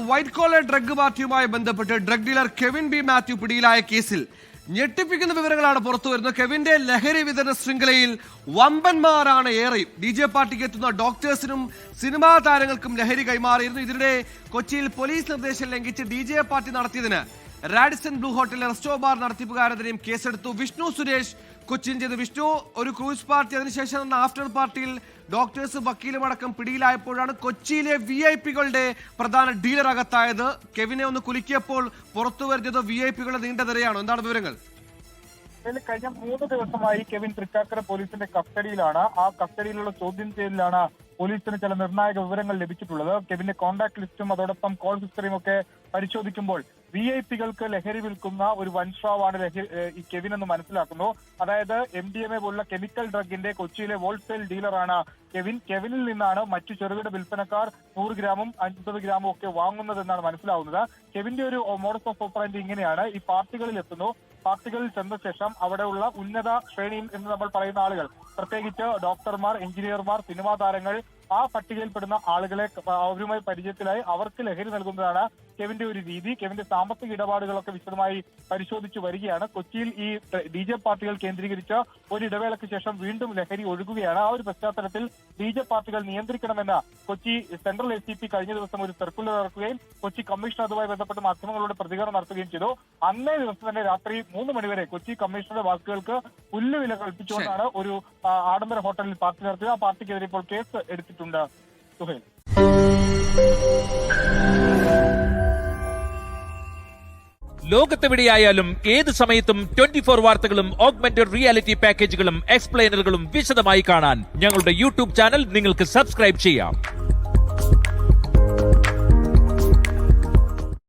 White collar drug പാർട്ടിയുമായി ബന്ധപ്പെട്ട് drug dealer Kevin B Mathew പിടിയിലായ കേസിൽ ഞെട്ടിപ്പിക്കുന്ന വിവരങ്ങളാണ് പുറത്തുവരുന്നത്. കെവിന്റെ ലഹരി വിതരണ ശൃംഖലയിൽ വമ്പന്മാരാണ് ഏറെയും. DJ പാർട്ടിക്ക് എത്തുന്ന ഡോക്ടേഴ്സിനും സിനിമാ താരങ്ങൾക്കും ലഹരി കൈമാറിയിരുന്നു. ഇതിനിടെ കൊച്ചിയിൽ പോലീസ് നിർദ്ദേശം ലംഘിച്ച് DJ പാർട്ടി നടത്തിയതിന് റാഡിസൺ ബ്ലൂ ഹോട്ടലിലെ റെസ്റ്റോ ബാർ നടത്തിപ്പുകാരെതിരെയും കേസെടുത്തു. വിഷ്ണു സുരേഷ് കൊച്ചിൻ ചെയ്ത്. വിഷ്ണു, ഒരു ക്രൂസ് പാർട്ടി, അതിനുശേഷം ആഫ്റ്റർ പാർട്ടിയിൽ ഡോക്ടേഴ്സ് വക്കീലും അടക്കം പിടിയിലായപ്പോഴാണ് കൊച്ചിയിലെ VIP-കളുടെ പ്രധാന ഡീലർ അകത്തായത്. കെവിനെ ഒന്ന് കുലുക്കിയപ്പോൾ പുറത്തു വരുന്നത് VIP-കളുടെ നീണ്ട നിരയാണോ? എന്താണ് വിവരങ്ങൾ? കഴിഞ്ഞ 3 ദിവസമായി കെവിൻ തൃക്കാക്കര പോലീസിന്റെ കസ്റ്റഡിയിലാണ്. ആ കസ്റ്റഡിയിലുള്ള ചോദ്യം ചെയ്യലിലാണ് പോലീസിന് ചില നിർണായക വിവരങ്ങൾ ലഭിച്ചിട്ടുള്ളത്. കെവിന്റെ കോൺടാക്ട് ലിസ്റ്റും അതോടൊപ്പം കോൾ ഹിസ്റ്ററിയും ഒക്കെ പരിശോധിക്കുമ്പോൾ VIP-കൾക്ക് ലഹരി വിൽക്കുന്ന ഒരു വൻസ്രാവാണ് ഈ കെവിൻ എന്ന് മനസ്സിലാക്കുന്നു. അതായത് MDMA പോലുള്ള കെമിക്കൽ ഡ്രഗിന്റെ കൊച്ചിയിലെ ഹോൾസെയിൽ ഡീലറാണ് കെവിൻ. കെവിനിൽ നിന്നാണ് മറ്റു ചെറുകിട വിൽപ്പനക്കാർ 100 ഗ്രാമും 50 ഗ്രാമും ഒക്കെ വാങ്ങുന്നതെന്നാണ് മനസ്സിലാവുന്നത്. കെവിന്റെ ഒരു മോഡസ് ഓഫ് ഓപ്പറേൻഡി ഇങ്ങനെയാണ്. ഈ പാർട്ടികളിൽ എത്തുന്നു. പാർട്ടികളിൽ ചെന്ന ശേഷം അവിടെയുള്ള ഉന്നത ശ്രേണിയിൽ എന്ന് നമ്മൾ പറയുന്ന ആളുകൾ, പ്രത്യേകിച്ച് ഡോക്ടർമാർ, എഞ്ചിനീയർമാർ, സിനിമാ താരങ്ങൾ, ആ പട്ടികയിൽപ്പെടുന്ന ആളുകളെ അവരുമായി പരിചയത്തിലായി അവർക്ക് ലഹരി നൽകുന്നതാണ് കെവിന്റെ ഒരു രീതി. കെവിന്റെ സാമ്പത്തിക ഇടപാടുകളൊക്കെ വിശദമായി പരിശോധിച്ചു വരികയാണ്. കൊച്ചിയിൽ ഈ DJ പാർട്ടികൾ കേന്ദ്രീകരിച്ച് ഒരു ഇടവേളയ്ക്ക് ശേഷം വീണ്ടും ലഹരി ഒഴുകുകയാണ്. ആ ഒരു പശ്ചാത്തലത്തിൽ DJ പാർട്ടികൾ നിയന്ത്രിക്കണമെന്ന് കൊച്ചി സെൻട്രൽ ACP കഴിഞ്ഞ ദിവസം ഒരു സർക്കുലർ ഇറക്കുകയും കൊച്ചി കമ്മീഷണർ അതുമായി ബന്ധപ്പെട്ട് മാധ്യമങ്ങളോട് പ്രതികരണം നടത്തുകയും ചെയ്തു. അന്നേ ദിവസം തന്നെ രാത്രി 3 മണിവരെ കൊച്ചി കമ്മീഷണറുടെ വാക്കുകൾക്ക് പുല്ലുവില കൽപ്പിച്ചുകൊണ്ടാണ് ഒരു ആഡംബര ഹോട്ടലിൽ പാർട്ടി നടത്തിയത്. ആ പാർട്ടിക്കെതിരെ ഇപ്പോൾ കേസ് എടുത്തിട്ടുണ്ട്. സുഹേൽ, ലോകത്തെവിടെയായാലും ഏത് സമയത്തും 24 വാർത്തകളും ഓഗ്മെന്റഡ് റിയാലിറ്റി പാക്കേജുകളും എക്സ്പ്ലെയിനറുകളും വിശദമായി കാണാൻ ഞങ്ങളുടെ YouTube ചാനൽ നിങ്ങൾക്ക് സബ്സ്ക്രൈബ് ചെയ്യാം.